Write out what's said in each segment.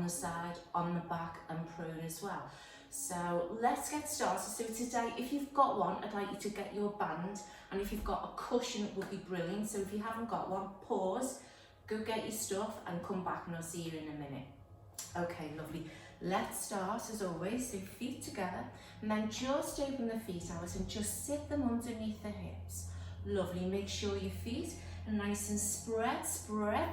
the side, on the back and prone as well. So let's get started. So today, if you've got one, I'd like you to get your band, and if you've got a cushion, it would be brilliant. So if you haven't got one, pause, go get your stuff and come back and I'll see you in a minute. Okay, lovely. Let's start as always, so feet together, and then just open the feet out and just sit them underneath the hips. Lovely, make sure your feet are nice and spread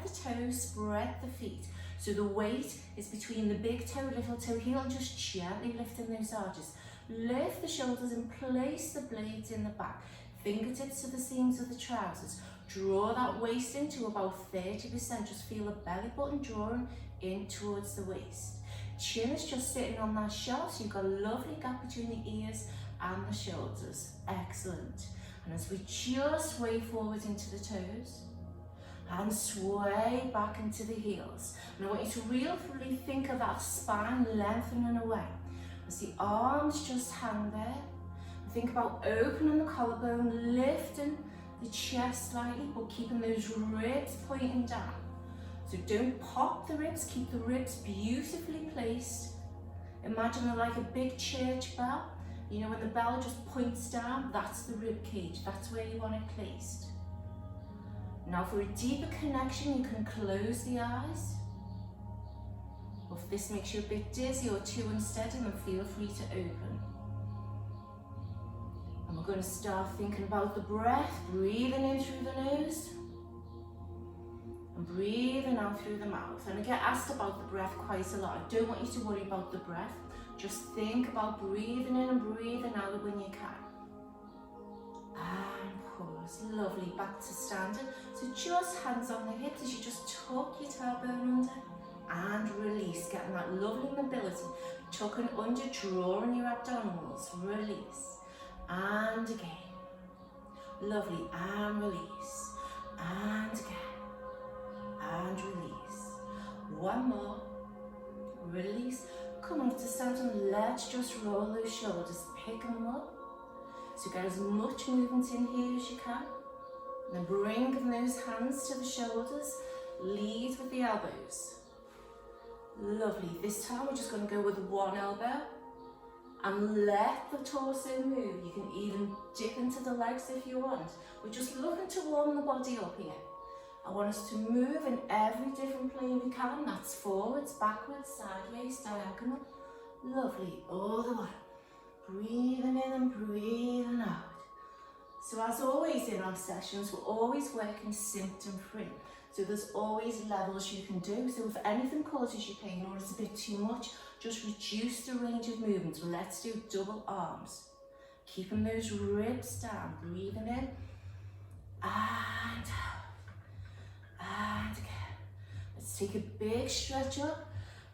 the toes, spread the feet. So the weight is between the big toe, little toe, heel, just gently lifting those arches. Lift the shoulders and place the blades in the back. Fingertips to the seams of the trousers. Draw that waist into about 30%. Just feel the belly button drawing in towards the waist. Chin is just sitting on that shelf, so you've got a lovely gap between the ears and the shoulders. Excellent. And as we just sway forward into the toes, and sway back into the heels. And I want you to really think of that spine lengthening away. As the arms just hang there. Think about opening the collarbone, lifting the chest slightly, but keeping those ribs pointing down. So don't pop the ribs, keep the ribs beautifully placed. Imagine it like a big church bell. You know, when the bell just points down, that's the rib cage. That's where you want it placed. Now for a deeper connection, you can close the eyes. Or if this makes you a bit dizzy or too unsteady, then feel free to open. And we're going to start thinking about the breath, breathing in through the nose and breathing out through the mouth. And I get asked about the breath quite a lot. I don't want you to worry about the breath. Just think about breathing in and breathing out when you can. And pause. Lovely. Back to standing. So just hands on the hips as you just tuck your tailbone under and release. Getting that lovely mobility. Tucking under, drawing your abdominals. Release. And again. Lovely. And release. And again. And release. One more. Release. Come up to stand and let's just roll those shoulders. Pick them up. So get as much movement in here as you can. And then bring those hands to the shoulders. Lead with the elbows. Lovely. This time we're just going to go with one elbow. And let the torso move. You can even dip into the legs if you want. We're just looking to warm the body up here. I want us to move in every different plane we can. That's forwards, backwards, sideways, diagonal. Lovely. All the way. Breathing in and breathing out. So as always in our sessions, we're always working symptom free. So there's always levels you can do. So if anything causes you pain or it's a bit too much, just reduce the range of movement. Let's do double arms. Keeping those ribs down. Breathing in and out. And again. Let's take a big stretch up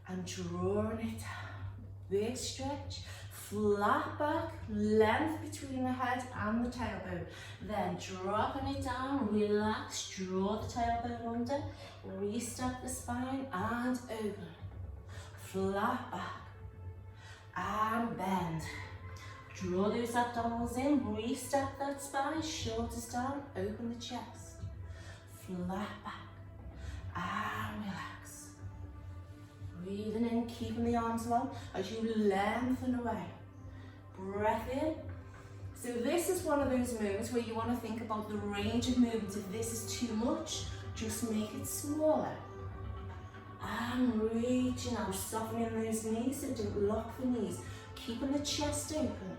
and drawing it down. Big stretch. Flat back, length between the head and the tailbone. Then dropping it down, relax, draw the tailbone under, restart the spine and open. Flat back and bend. Draw those abdominals in, restart that spine, shoulders down, open the chest. Flat back and relax. Breathing in, keeping the arms long as you lengthen away. Breath in. So this is one of those moments where you want to think about the range of movement. If this is too much, just make it smaller. And reaching out, softening those knees so don't lock the knees. Keeping the chest open.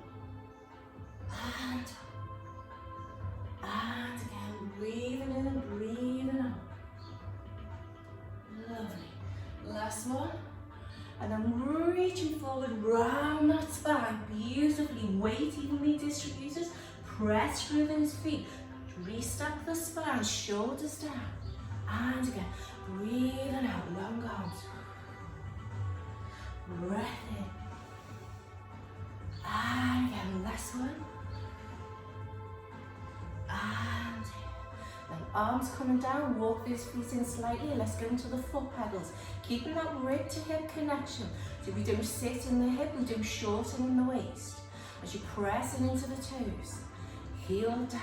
And up. And again, breathing in and breathing out. Lovely. Last one. And then reaching forward, round that spine, beautifully, weight evenly distributed. Press through those feet. Restack the spine, shoulders down. And again, breathing out, long arms. Breath in. And again, last one. And then arms coming down, walk those feet in slightly. Let's go into the foot pedals. Keeping that rib to hip connection. So we don't sit in the hip, we don't shorten in the waist. As you press in into the toes, heel down.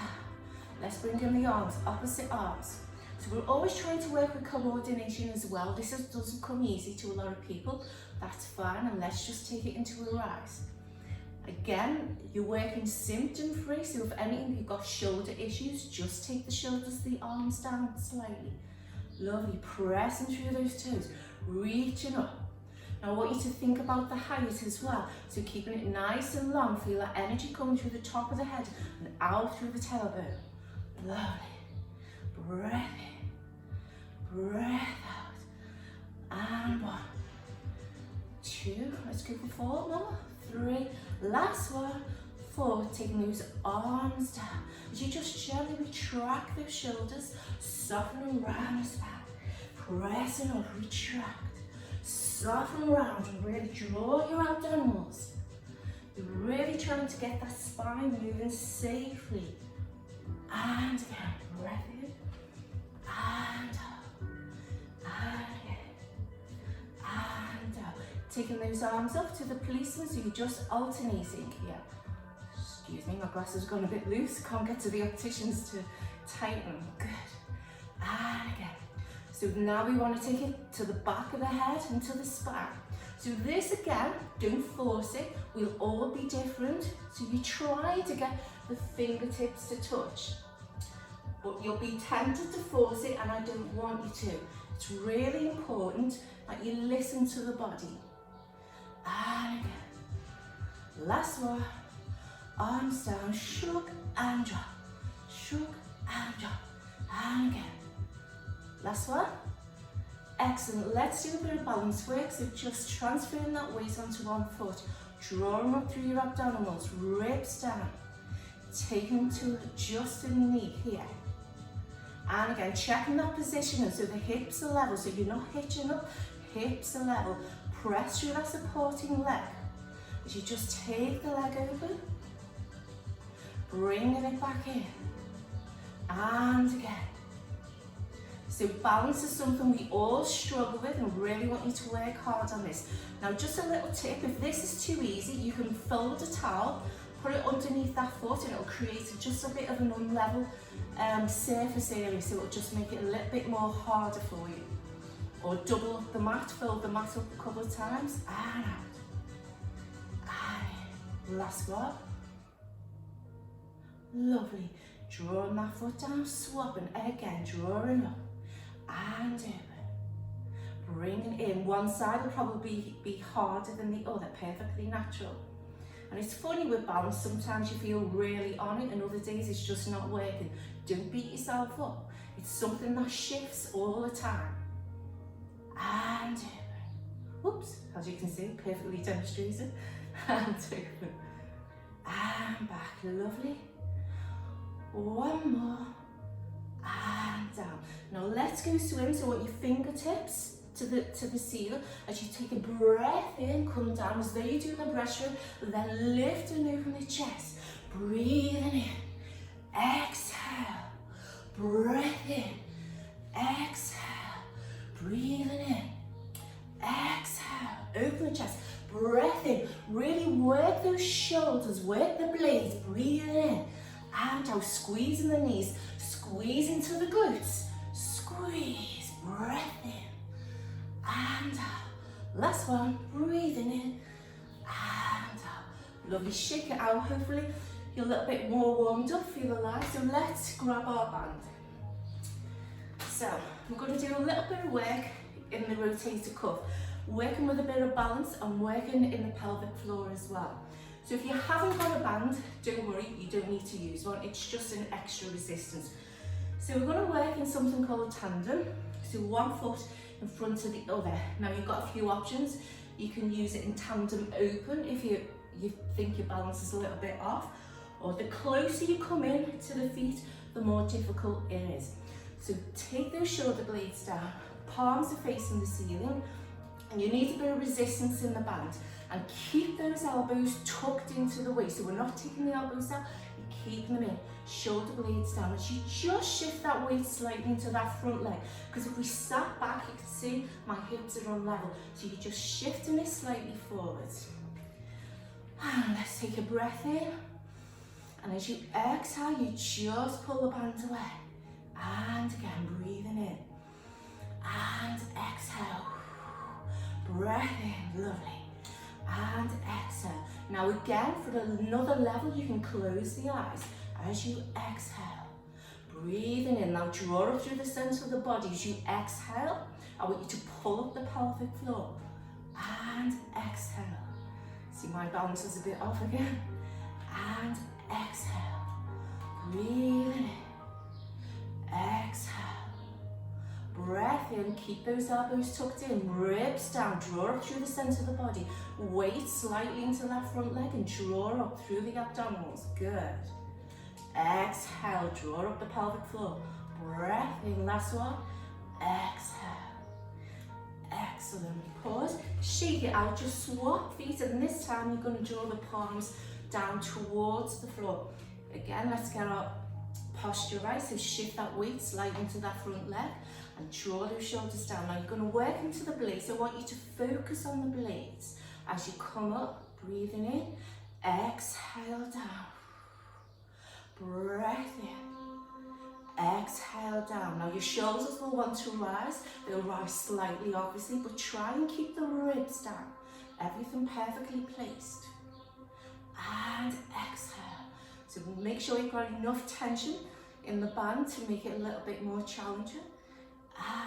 Let's bring in the arms, opposite arms. So we're always trying to work with coordination as well. This doesn't come easy to a lot of people. That's fine, and let's just take it into a rise. Again, you're working symptom free, so if anything, you've got shoulder issues, just take the shoulders, the arms down slightly. Lovely, pressing through those toes, reaching up. Now I want you to think about the height as well, so keeping it nice and long, feel that energy coming through the top of the head and out through the tailbone. Lovely, breath in, breath out, and 1, 2, let's go for 4 more, 3, last one, 4, taking those arms down, as you just gently retract those shoulders, softening round the back, pressing up, retract, soften round and really draw your abdominals. You're really trying to get that spine moving safely. And again, breath in, and out, and again, and out. Taking those arms up to the policeman, so you're just alternating here. Excuse me, my glasses have gone a bit loose, can't get to the opticians to tighten. Good. And again. So now we want to take it to the back of the head and to the spine. So this again, don't force it, we'll all be different. So you try to get the fingertips to touch, but you'll be tempted to force it, and I don't want you to. It's really important that you listen to the body. And again, last one, arms down, shrug and drop, shrug and drop, and again. Last one. Excellent. Let's do a bit of balance work. So just transferring that weight onto one foot, drawing up through your abdominals, ribs down, taking to just underneath here. And again, checking that positioning so the hips are level, so you're not hitching up, hips are level. Press through that supporting leg. As you just take the leg open, bringing it back in, and again. So balance is something we all struggle with, and really want you to work hard on this. Now just a little tip, if this is too easy, you can fold a towel, put it underneath that foot, and it'll create just a bit of an unlevel surface area, so it'll just make it a little bit more harder for you. Or double up the mat, fold the mat up a couple of times, and out. And in. Last one. Lovely. Drawing that foot down, swapping again, drawing up. And open. Bringing in. One side will probably be harder than the other, perfectly natural. And it's funny with balance, sometimes you feel really on it and other days it's just not working. Don't beat yourself up. It's something that shifts all the time. And open. Whoops, as you can see, perfectly demonstrated. And open. And back, lovely. One more. And down. Now let's go swim. So I want your fingertips to the ceiling as you take a breath in, come down as though you're doing a breaststroke, then lift and open the chest. Breathing in, exhale, breath in, exhale, breathing in, exhale, open the chest, breath in, really work those shoulders, work the blades, breathing in, and out, squeezing the knees, squeeze into the glutes, squeeze, breath in, and out. Last one, breathing in, and out. Lovely, shake it out, hopefully you're a little bit more warmed up, feel alive. So let's grab our band. So we're going to do a little bit of work in the rotator cuff, working with a bit of balance and working in the pelvic floor as well. So if you haven't got a band, don't worry, you don't need to use one, it's just an extra resistance. So we're going to work in something called tandem, so one foot in front of the other. Now you've got a few options. You can use it in tandem open if you think your balance is a little bit off, or the closer you come in to the feet, the more difficult it is. So take those shoulder blades down, palms are facing the ceiling, and you need a bit of resistance in the band. And keep those elbows tucked into the waist. So we're not taking the elbows down, you're keeping them in. Shoulder blades down as you just shift that weight slightly into that front leg. Because if we sat back, you can see my hips are on level. So you're just shifting it slightly forward. And let's take a breath in. And as you exhale, you just pull the band away. And again, breathing in. And exhale. Breath in, lovely. And exhale. Now again, for another level, you can close the eyes as you exhale. Breathing in, now draw up through the center of the body. As you exhale, I want you to pull up the pelvic floor. And exhale. See, my balance is a bit off again. And exhale. Breathing in. Exhale. Breath in, keep those elbows tucked in, ribs down, draw up through the center of the body. Weight slightly into that front leg and draw up through the abdominals. Good. Exhale, draw up the pelvic floor. Breath in, last one. Exhale. Excellent. Pause, shake it out, just swap feet, and this time you're going to draw the palms down towards the floor. Again, let's get our posture right, so shift that weight slightly into that front leg and draw those shoulders down. Now you're going to work into the blades. I want you to focus on the blades as you come up, breathing in, exhale down, breath in, exhale down. Now your shoulders will want to rise, they'll rise slightly obviously, but try and keep the ribs down, everything perfectly placed, and exhale. So make sure you've got enough tension in the band to make it a little bit more challenging.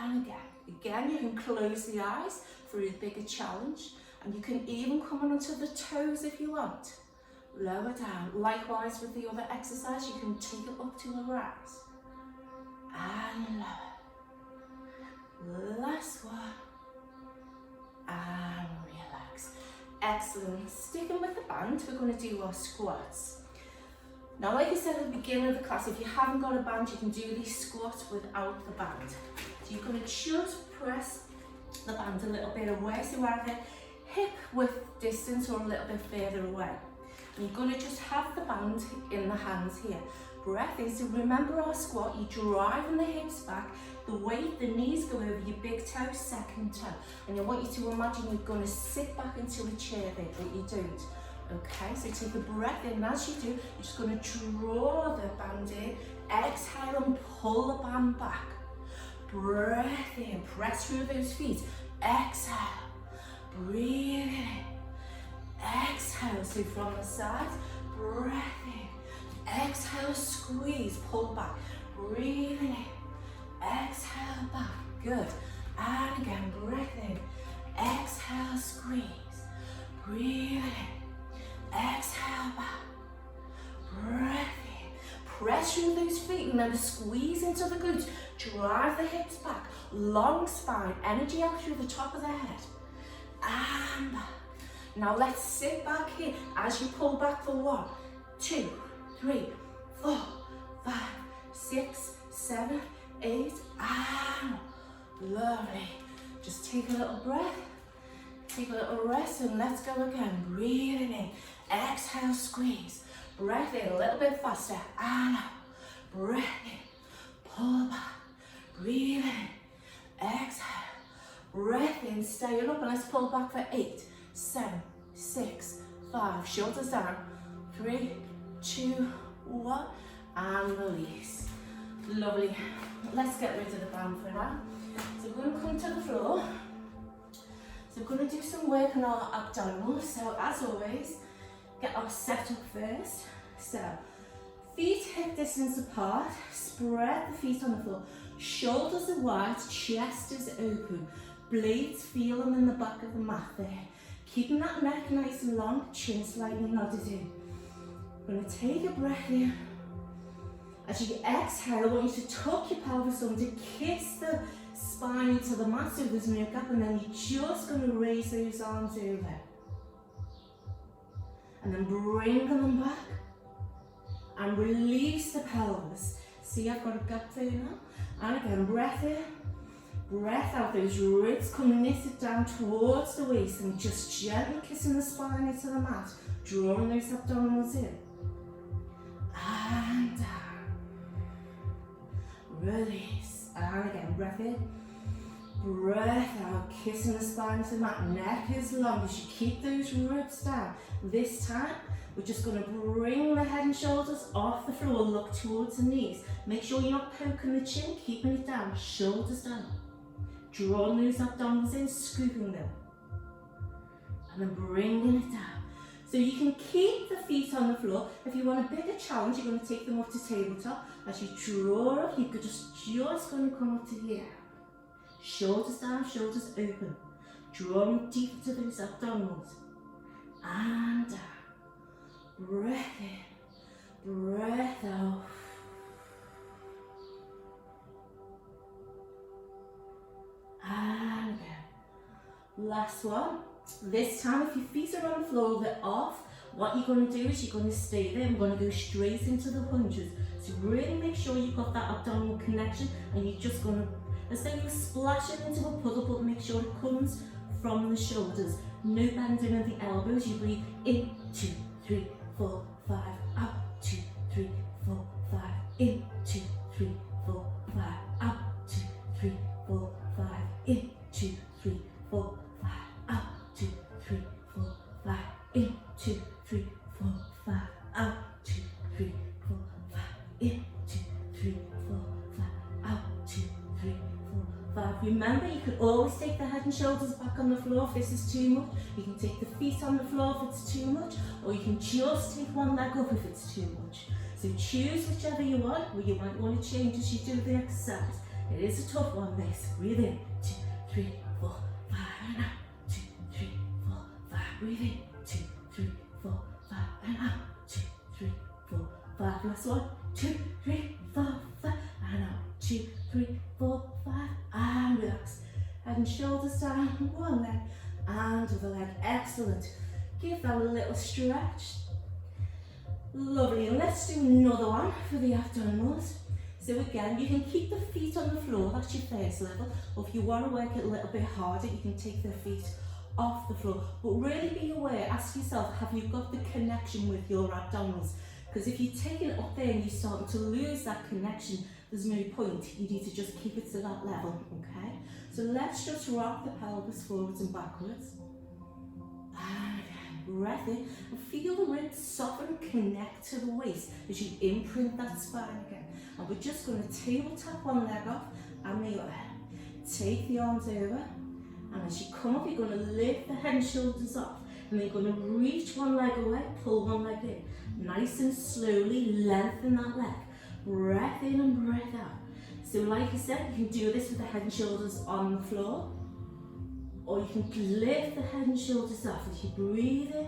And again, you can close the eyes for a bigger challenge, and you can even come on onto the toes if you want. Lower down. Likewise with the other exercise, you can take it up to a rise. And lower. Last one. And relax. Excellent. Sticking with the band, we're going to do our squats. Now, like I said at the beginning of the class, if you haven't got a band, you can do these squats without the band. So you're going to just press the band a little bit away, so either hip width distance or a little bit further away. And you're going to just have the band in the hands here. Breath in, so remember our squat, you're driving the hips back, the weight, the knees go over your big toe, second toe. And I want you to imagine you're going to sit back into a chair there, but you don't. Okay, so take a breath in, and as you do, you're just going to draw the band in, exhale and pull the band back. Breath in, press through those feet, exhale, breathe in, exhale, so from the sides, breath in, exhale, squeeze, pull back, breathe in, exhale, back, good, and again, breath in, exhale, squeeze, breathe in, exhale back, breath in, press through those feet, remember squeeze into the glutes, drive the hips back, long spine, energy out through the top of the head, and back. Now let's sit back here as you pull back for 1, 2, 3, 4, 5, 6, 7, 8, and lovely. Just take a little breath, take a little rest, and let's go again. Breathing in, exhale, squeeze, breath in a little bit faster, and out, breath in, pull back, breathe in, exhale, breath in, stay it up, and let's pull back for 8, 7, 6, 5, shoulders down, 3, 2, 1, and release. Lovely. Let's get rid of the band for now. So we're going to come to the floor. So we're going to do some work on our abdominals. So as always, get our setup first. So feet hip distance apart, spread the feet on the floor. Shoulders are wide, chest is open. Blades, feel them in the back of the mat there. Keeping that neck nice and long, chin slightly nodded in. We're going to take a breath in. As you exhale, I want you to tuck your pelvis under, kiss the spine into the mat so there's no gap, and then you're just going to raise those arms over. And then bring them back. And release the pelvis. See, I've got a gap there now. And again, breath in, breath out. Those ribs come knitted down towards the waist, and just gently kissing the spine into the mat, drawing those abdominals in. And down. Release. And again, breath in, Breath out, kissing the spine to the mat, neck as long as you keep those ribs down. This time, we're just going to bring the head and shoulders off the floor, look towards the knees. Make sure you're not poking the chin, keeping it down, shoulders down. Drawing those abdominals in, scooping them. And then bringing it down. So you can keep the feet on the floor. If you want a bigger challenge, you're going to take them up to tabletop. As you draw up, you could just going to come up to here. Shoulders down, shoulders open. Drawing deep into those abdominals. And down. Breath in, breath out. And again. Last one. This time, if your feet are on the floor, they're off. What you're going to do is you're going to stay there. I'm going to go straight into the hunches. So really make sure you've got that abdominal connection, and you're just going to, as though you're splashing into a puddle, but make sure it comes from the shoulders. No bending of the elbows. You breathe in, 2, 3, 4, 5, out, 2, 3, 4, 5, in, 2, 3, 4, 5, out, 2, 3, 4, 5, in, 2, 3, 4, 5, out, 2, 3, 4, 5, in, 2, 3, 4, 5, out, 2, 3, 4, 5, in, 2, 3, 4, 5, out, 2, 3, 4, 5. Remember, you can always take the head and shoulders back on the floor if this is too much. You can take the feet on the floor if it's too much, or you can just take one leg up if it's too much. So choose whichever you want, or you might want to change as you do the exercise. It is a tough one, this. Breathe in, 2, 3, 4, 5, and out, 2, 3, 4, 5. Breathe in, 2, 3, 4, 5, and out, 2, 3, 4, 5. Last one, 2, 3, 4, 5, and out, 2, 3, 4, 5, and relax. Head and shoulders down, one leg, and other leg. Excellent. Give that a little stretch. Lovely. And let's do another one for the abdominals. So again, you can keep the feet on the floor, that's your first level. Or if you want to work it a little bit harder, you can take the feet off the floor. But really be aware, ask yourself, have you got the connection with your abdominals? Because if you take it up there and you're starting to lose that connection, there's no point. You need to just keep it to that level, okay? So let's just rock the pelvis forwards and backwards. And again, breath in. And feel the ribs soften, connect to the waist as you imprint that spine again. And we're just going to table tap one leg off and the other. Take the arms over. And as you come up, you're going to lift the head and shoulders up. And then you're going to reach one leg away, pull one leg in. Nice and slowly lengthen that leg. Breath in and breath out. So like I said, you can do this with the head and shoulders on the floor, or you can lift the head and shoulders up as you breathe in,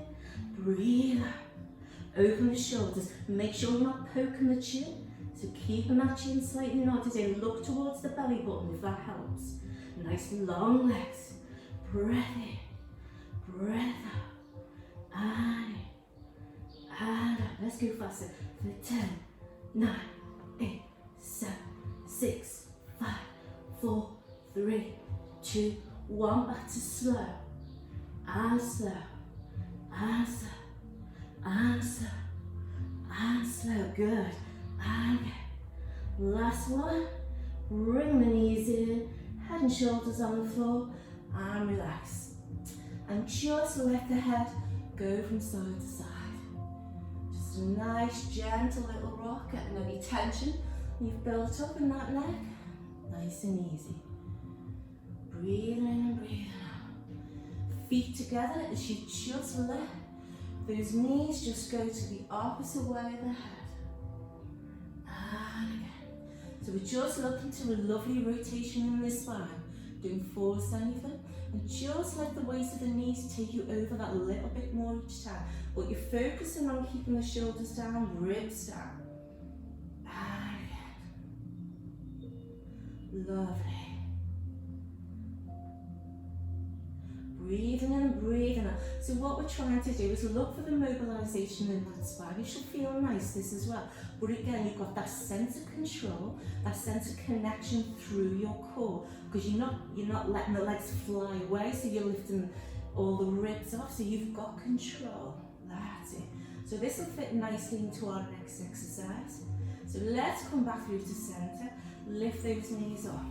breathe out. Open the shoulders. Make sure you're not poking the chin. So keeping that chin slightly nodded in. Look towards the belly button if that helps. Nice long legs. Breath in, breath out. And in, and out. Let's go faster. For 10, 9, 8, 7, 6, 5, 4, 3, 2, 1. Back to slow. And slow. And slow. And slow. And slow. Good. And again. Last one. Bring the knees in. Head and shoulders on the floor. And relax. And just let the head go from side to side. Just a nice, gentle little rock, getting any tension you've built up in that neck. Nice and easy. Breathe in and breathe out. Feet together as you just let those knees just go to the opposite way of the head. And again. So we're just looking to a lovely rotation in the spine. Don't force anything. And just let the weight of the knees take you over that a little bit more each time. But you're focusing on keeping the shoulders down, ribs down. And again. Lovely. Breathing in and breathing out. So what we're trying to do is look for the mobilization in that spine. You should feel nice this as well. But again, you've got that sense of control, that sense of connection through your core. Because you're not letting the legs fly away, so you're lifting all the ribs off, so you've got control. That's it. So this will fit nicely into our next exercise. So let's come back through to center. Lift those knees up.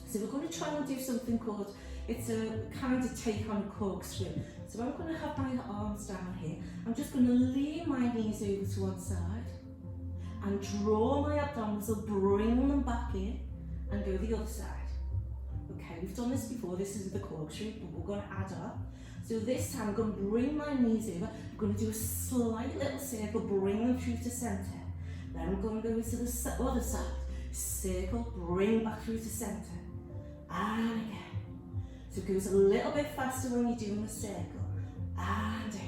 So So we're going to try and do something called, it's a kind of take on a corkscrew. So I'm going to have my arms down here. I'm just going to lean my knees over to one side and draw my abdominals, so bring them back in and go the other side. Okay, we've done this before, this is the corkscrew, but we're going to add on. So this time I'm going to bring my knees over, I'm going to do a slight little circle, bring them through to centre. Then I'm going to go to the other side, circle, bring back through to centre. And again. So it goes a little bit faster when you're doing a circle. And over.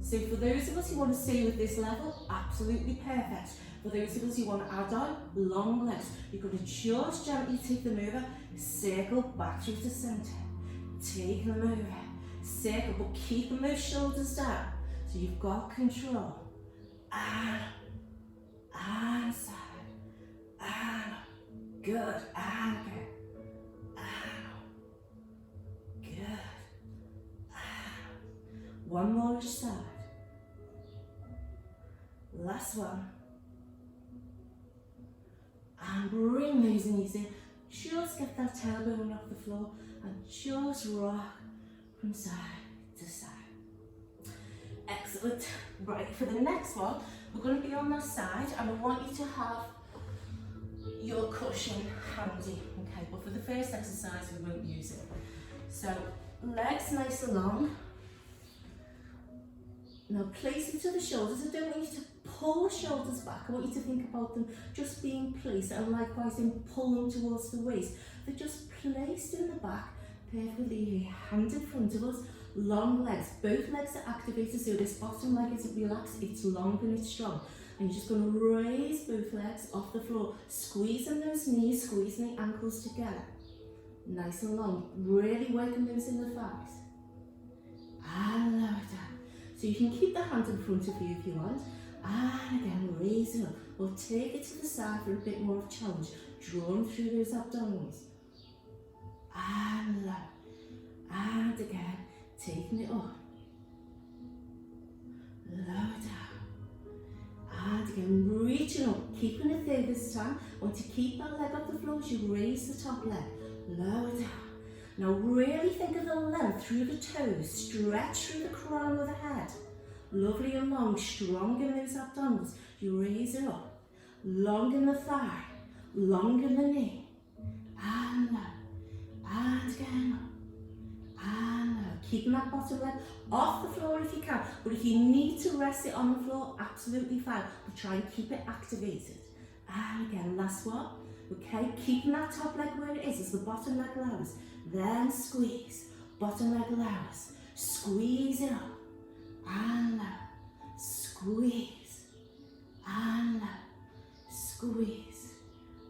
So for those of us who want to stay with this level, absolutely perfect. For those of us who want to add on long legs, you're going to just gently take them over, circle back through to centre. Take them over, circle, but keeping those shoulders down so you've got control. And side, and good, and good, and good, and one more each side. Last one. And bring those knees in. Just get that tailbone off the floor and just rock from side to side. Excellent. Right, for the next one, we're going to be on that side and I want you to have your cushion handy. Okay, but for the first exercise we won't use it. So legs nice and long. Now place them to the shoulders. I don't want you to pull the shoulders back. I want you to think about them just being placed, and likewise then pull them towards the waist. They're just placed in the back, perfectly here, hand in front of us, long legs. Both legs are activated, so this bottom leg isn't relaxed, it's long and it's strong. And you're just going to raise both legs off the floor, squeezing those knees, squeezing the ankles together. Nice and long, really working those in the thighs. And lower down. So you can keep the hand in front of you if you want. And again, raise it up. We'll take it to the side for a bit more of challenge. Drawing through those abdominals. And low. And again, taking it up. Lower down. And again, reaching up, keeping it there this time. Want to keep that leg off the floor as you raise the top leg. Lower down. Now really think of the length through the toes. Stretch through the crown of the head. Lovely and long, strong in those abdominals. You raise it up. Long in the thigh. Long in the knee. And low. And again up. And low. Keeping that bottom leg off the floor if you can. But if you need to rest it on the floor, absolutely fine. But try and keep it activated. And again, last one. Okay, keeping that top leg where it is as the bottom leg lowers. Then squeeze. Bottom leg lowers. Squeeze it up. And low. Squeeze. And low. Squeeze.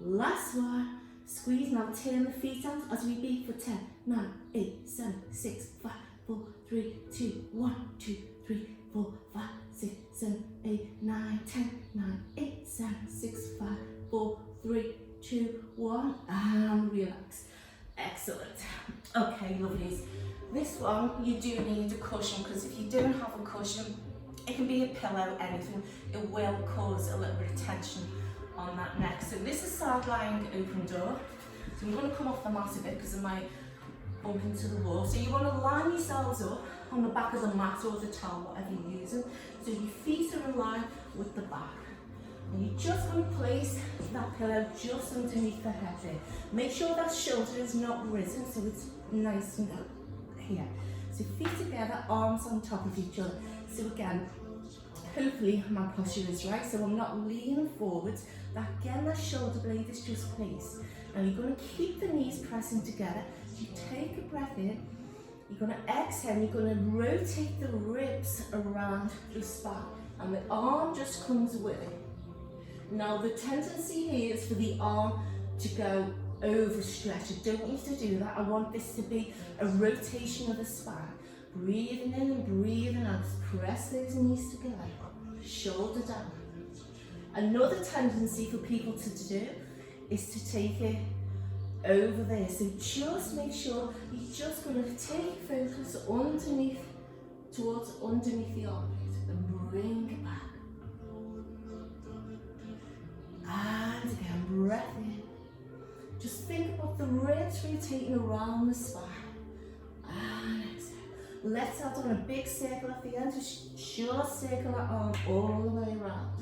Last one. Squeeze. Now turn the feet out as we beat for 10, 9, 8, 7, 6, 5, 4, 3, 2, 1, 2, 3, 4, 5, 6, 7, 8, 9, 10, 9, 8, 7, 6, 5, 4, 3, 2, 1, and relax. Excellent. Okay, lovelies. This one you do need a cushion, because if you don't have a cushion, it can be a pillow, anything, it will cause a little bit of tension on that neck. So this is side lying open door. So I'm going to come off the mat a bit because I might bump into the wall. So you want to line yourselves up on the back of the mat or the towel, whatever you're using. So your feet are in line with the back. And you just want to place that pillow just underneath the head there. Make sure that shoulder is not risen, so it's nice and up here. So feet together, arms on top of each other. So again, hopefully my posture is right, so I'm not leaning forwards. That, again, that shoulder blade is just placed. Now you're going to keep the knees pressing together. You take a breath in, you're going to exhale, you're going to rotate the ribs around the spine, and the arm just comes with it. Now the tendency here is for the arm to go overstretched. I don't want you to do that. I want this to be a rotation of the spine. Breathing in and breathing out. Press those knees together. Shoulder down. Another tendency for people to do is to take it over there. So just make sure you're just going to take focus underneath, towards underneath the armpit, and bring it back. And again, breath in Just think about the ribs rotating around the spine. And exhale. Let's add on a big circle at the end. Just short circle that arm all the way around.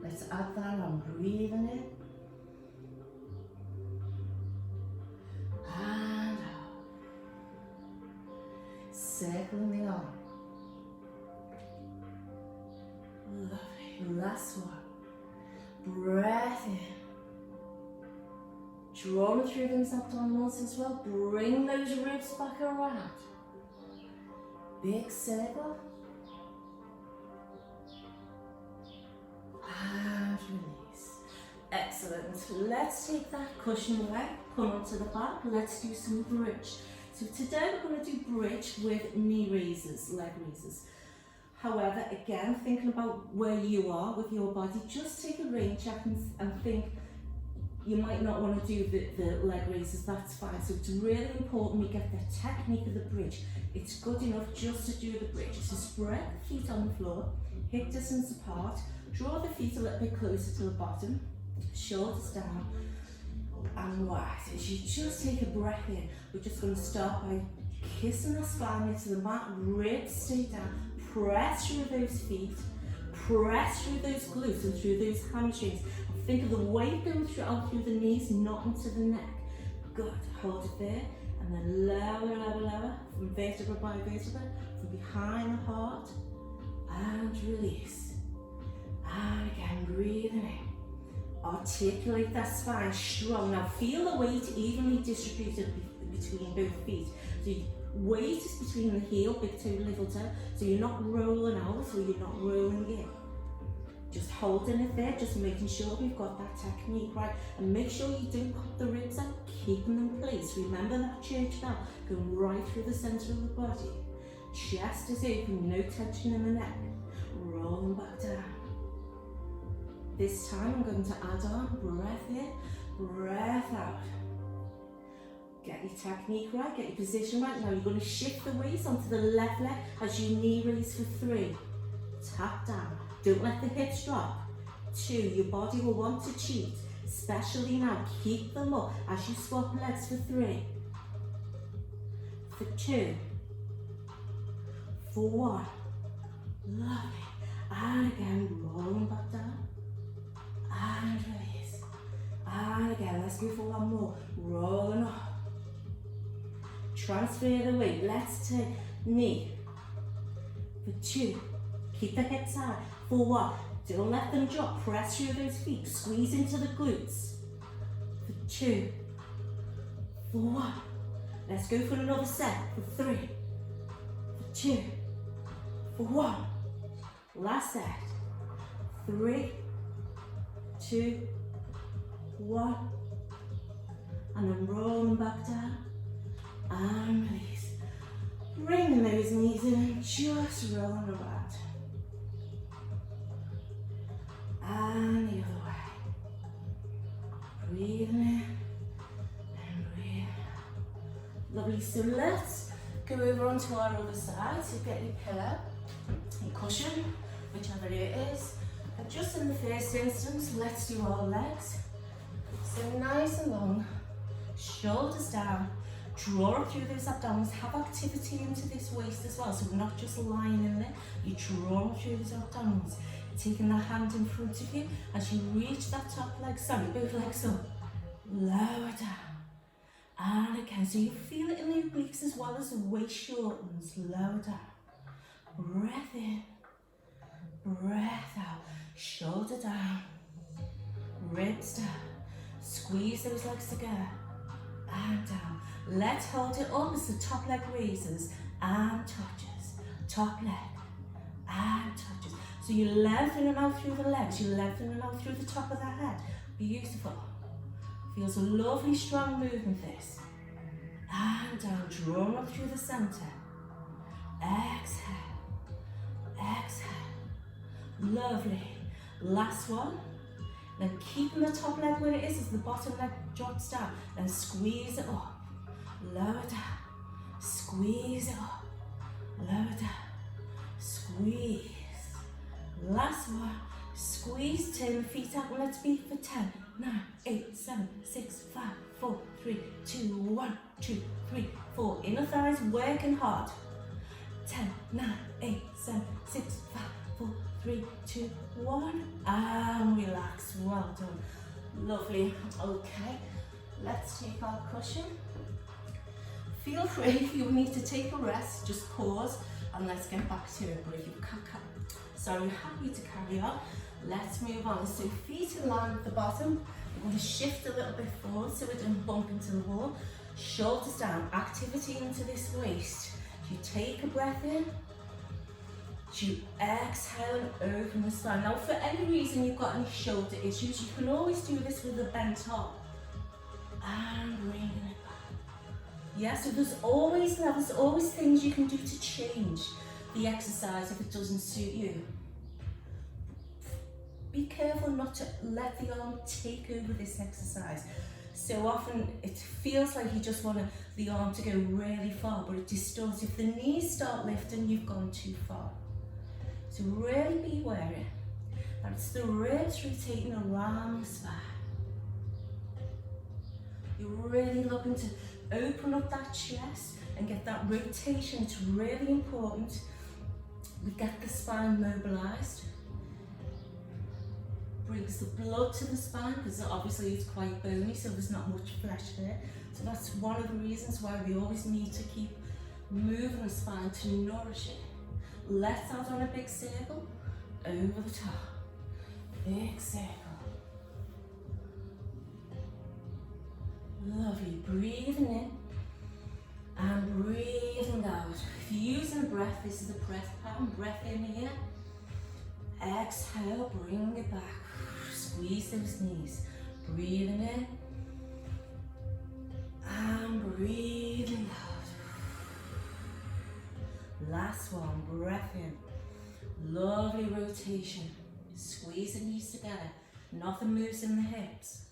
Let's add that on. Breathing in. And out. Circling the arm. Lovely. Last one. Breath in. Drawing through those abdominals as well. Bring those ribs back around. Big circle. And release. Excellent. Let's take that cushion away. Come onto the back. Let's do some bridge. So today we're going to do bridge with knee raises, leg raises. However, again, thinking about where you are with your body, just take a rain check and think you might not want to do the leg raises, that's fine. So it's really important we get the technique of the bridge. It's good enough just to do the bridge. So spread the feet on the floor, hip distance apart, draw the feet a little bit closer to the bottom, shoulders down, and rise. As you just take a breath in, we're just going to start by kissing the spine into the mat, ribs stay down, press through those feet, press through those glutes and through those hamstrings. Think of the weight going out through the knees, not into the neck. Good, hold it there, and then lower, lower, lower, from vertebra by vertebra, from behind the heart, and release. And again, breathing in. Articulate that spine strong. Now feel the weight evenly distributed between both feet. So weight is between the heel, big toe, little toe, so you're not rolling out or you're not rolling in. Just holding it there, just making sure we've got that technique right. And make sure you don't pop the ribs out, keeping them in place. Remember that church bell, going right through the centre of the body. Chest is open, no tension in the neck. Rolling back down. This time I'm going to add on, breath in, breath out. Get your technique right, get your position right. Now you're going to shift the weight onto the left leg as you knee raise for 3. Tap down. Don't let the hips drop. 2, your body will want to cheat. Especially now, keep them up as you swap legs for 3. For 2. For 1. Lovely. And again, rolling back down. And release. And again, let's go for 1 more. Rolling up. Transfer the weight. Let's take knee. For 2. Keep the hips high. For 1. Don't let them drop. Press through those feet. Squeeze into the glutes. For 2. For 1. Let's go for another set. For 3. For 2. For 1. Last set. 3. 2. 1. And then rolling back down. And release. Bring those knees in and just rolling around. And the other way. Breathing in and breathing out. Lovely. So let's go over onto our other side. So get your pillow, your cushion, whichever it is. And just in the first instance, let's do our legs. So nice and long, shoulders down. Draw up through those abdominals, have activity into this waist as well, so we're not just lying in there, you draw up through those abdominals. Taking that hand in front of you as you reach that top leg, sorry, both legs up, lower down, and again, so you feel it in the obliques as well as the waist shortens, lower down, breath in, breath out, shoulder down, ribs down, squeeze those legs together, and down. Let's hold it up as the top leg raises and touches, top leg and touches. So you're lengthening out through the legs, you're lengthening out through the top of the head. Beautiful. Feels a lovely strong movement this. And down, drawing up through the centre. Exhale, exhale. Lovely. Last one. Then keeping the top leg where it is as the bottom leg drops down. Then squeeze it up. Lower down, squeeze it up, lower down, squeeze. Last one, squeeze, turn the feet out, let's beat for 10, 9, 8, 1, 2, 3, 4. Inner thighs working hard. 10, 9, 8, 7, 6, 5, 4, 3, 2, 1. And relax. Well done. Lovely. Okay, let's take our cushion. Feel free if you need to take a rest, just pause and let's get back to it. But if you can't, sorry, happy to carry on. Let's move on. So feet in line with the bottom. We're going to shift a little bit forward so we don't bump into the wall. Shoulders down, activity into this waist. You take a breath in, you exhale and open the spine. Now for any reason you've got any shoulder issues, you can always do this with a bent top. And bringing it back. Yeah, so there's always things you can do to change the exercise if it doesn't suit you. Be careful not to let the arm take over this exercise. So often it feels like you just want the arm to go really far, but it distorts. If the knees start lifting, you've gone too far. So really be wary. That's the ribs rotating around the spine. You're really looking to open up that chest and get that rotation. It's really important. We get the spine mobilized. Brings the blood to the spine because obviously it's quite bony, so there's not much flesh there. So that's one of the reasons why we always need to keep moving the spine to nourish it. Left out on a big circle, over the top. Big circle. Lovely. Breathing in and breathing out. If you're using breath, this is the breath pattern. Breath in here. Exhale, bring it back. Squeeze those knees. Breathing in and breathing out. Last one, breath in. Lovely rotation. Squeeze the knees together. Nothing moves in the hips.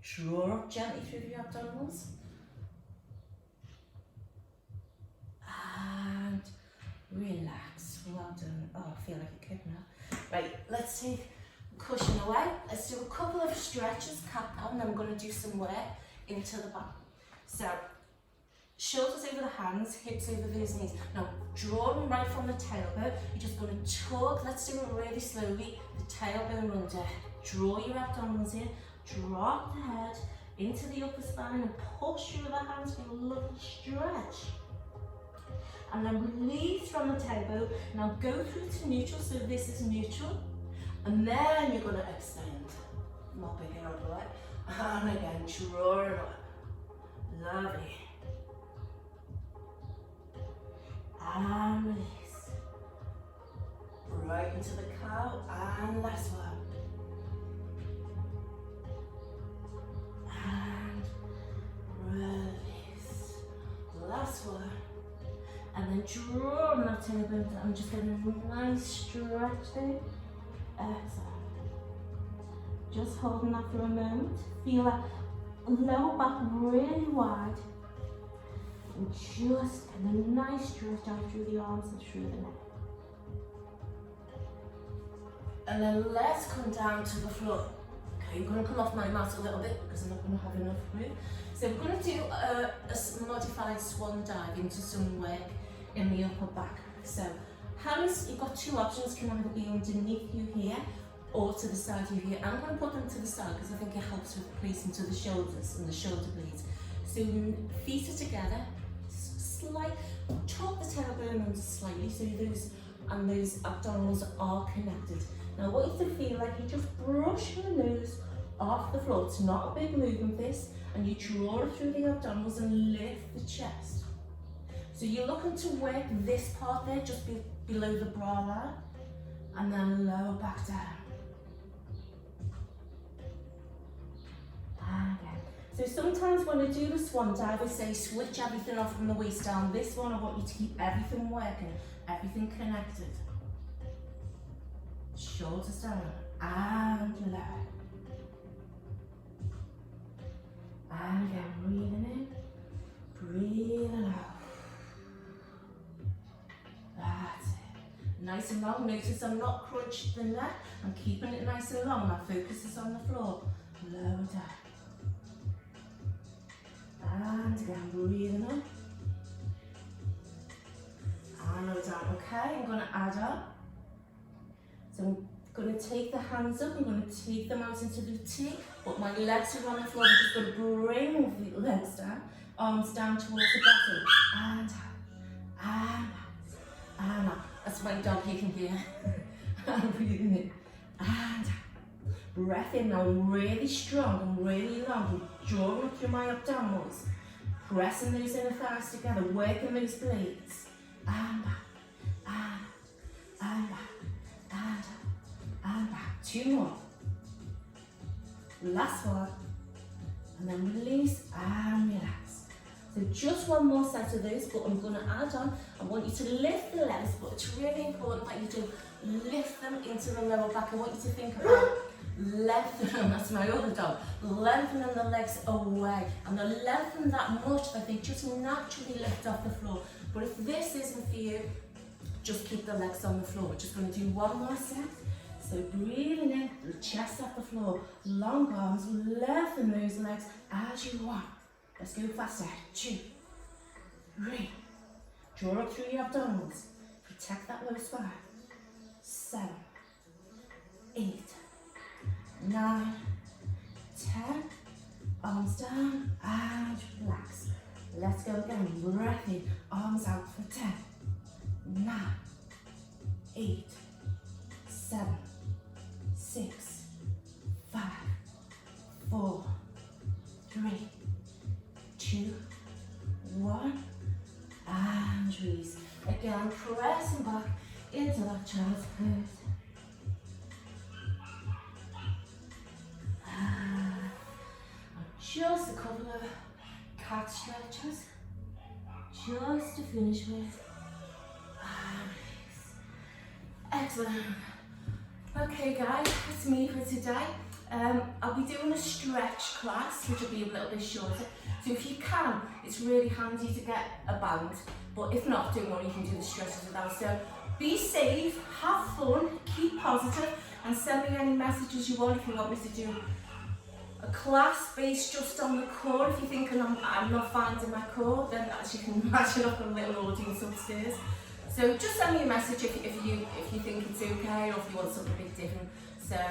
Draw up gently through the abdominals. And relax. Well done. Oh, I feel like a kid now. Right, let's take cushion away. Let's do a couple of stretches, cat down, then we're going to do some work into the back. So, shoulders over the hands, hips over those knees. Now, drawing right from the tailbone, you're just going to tug. Let's do it really slowly. The tailbone under. Draw your abdominals in. Drop the head into the upper spine and push through the hands for a little stretch. And then release from the tailbone. Now go through to neutral, so this is neutral. And then you're going to extend. Not big out of the way. And again, draw it up. Lovely. And release. Right into the cow. And last one. And release. Last one. And then draw that tailbone down. Just getting a nice stretch there. Exhale. Just holding that for a moment. Feel that lower back really wide. And just getting a nice stretch out through the arms and through the neck. And then let's come down to the floor. Okay, I'm going to come off my mat a little bit because I'm not going to have enough room. So we're going to do a modified swan dive into some work in the upper back. So hands, you've got two options, can either be underneath you here or to the side of you here. I'm going to put them to the side because I think it helps with placing to the shoulders and the shoulder blades. So feet are together, tuck the tailbone under slightly so those abdominals are connected. Now what you have to feel like, you just brush your nose off the floor. It's not a big movement this, and you draw it through the abdominals and lift the chest. So you're looking to work this part there, just below the bra line, and then lower back down. And again. So sometimes when I do the swan dive, I say switch everything off from the waist down. This one I want you to keep everything working, everything connected. Shoulders down, and lower. And again, breathing in, breathing out. That's it. Nice and long. Notice I'm not crunching the neck. I'm keeping it nice and long. My focus is on the floor. Lower down. And again, breathing up. And lower down, okay? I'm gonna add up. So I'm going to take the hands up, I'm going to take them out into the T, but my legs are on the floor. I'm just going to bring the legs down, arms down towards the bottom, and out, and out. That's my dog, you can hear. I'm breathing in, and out. Breath in now, really strong and really long, drawing through my abdominals, pressing those inner thighs together, working those blades, and back, and back. And back. 2 more. Last one. And then release and relax. So just one more set of those, but I'm going to add on. I want you to lift the legs, but it's really important that you do lift them into the lower back. I want you to think about lengthening, that's my other dog, lengthening the legs away. And they'll lengthen that much that they just naturally lift off the floor. But if this isn't for you, just keep the legs on the floor. We're just going to do one more set. So breathing in, the chest off the floor, long arms, lengthen those legs as you want. Let's go faster. 2, 3. Draw up through your abdominals. Protect that low spine. 7, 8, 9, 10. Arms down and relax. Let's go again. Breath in, arms out for 10, 9, 8, 7, 6, 5, 4, 3, 2, 1, and release. Again, pressing back into that child's pose. Just a couple of cat stretches, just to finish with. Excellent. Okay guys, that's me for today. I'll be doing a stretch class, which will be a little bit shorter. So if you can, it's really handy to get a band. But if not, don't worry, you can do the stretches without. So be safe, have fun, keep positive, and send me any messages you want if you want me to do a class based just on the core. If you're thinking I'm not finding my core, then as you can imagine, I've got a little audience upstairs. So just send me a message if you think it's okay, or if you want something a bit different. So